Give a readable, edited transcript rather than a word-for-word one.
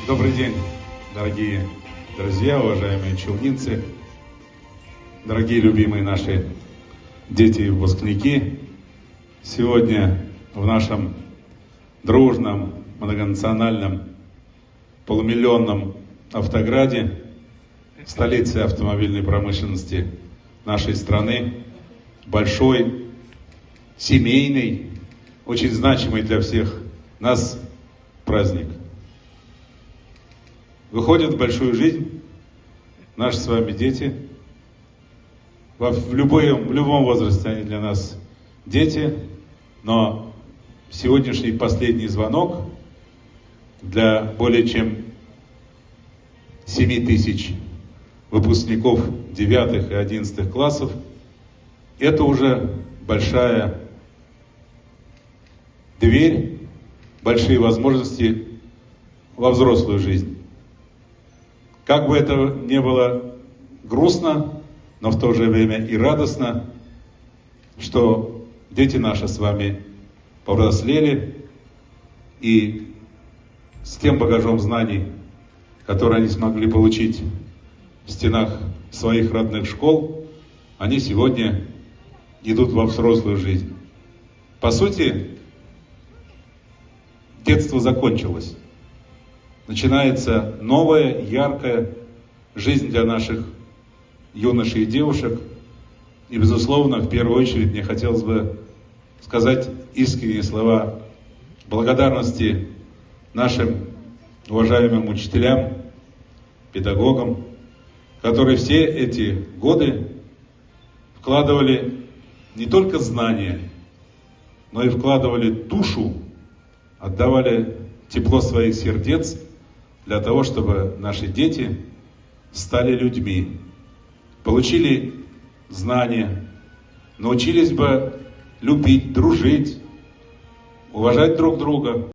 Добрый день, дорогие друзья, уважаемые челнинцы, дорогие любимые наши дети и выпускники. Сегодня в нашем дружном, многонациональном, полумиллионном Автограде, столице автомобильной промышленности нашей страны, большой, семейный, очень значимый для всех нас праздник. Выходят в большую жизнь наши с вами дети. В любом возрасте они для нас дети, но сегодняшний последний звонок для более чем 7 тысяч выпускников 9 и 11 классов – это уже большая дверь, большие возможности во взрослую жизнь. Как бы это ни было грустно, но в то же время и радостно, что дети наши с вами повзрослели, и с тем багажом знаний, которые они смогли получить в стенах своих родных школ, они сегодня идут во взрослую жизнь. По сути, детство закончилось. Начинается новая, яркая жизнь для наших юношей и девушек. И, безусловно, в первую очередь мне хотелось бы сказать искренние слова благодарности нашим уважаемым учителям, педагогам, которые все эти годы вкладывали не только знания, но и вкладывали душу, отдавали тепло своих сердец для того, чтобы наши дети стали людьми, получили знания, научились бы любить, дружить, уважать друг друга.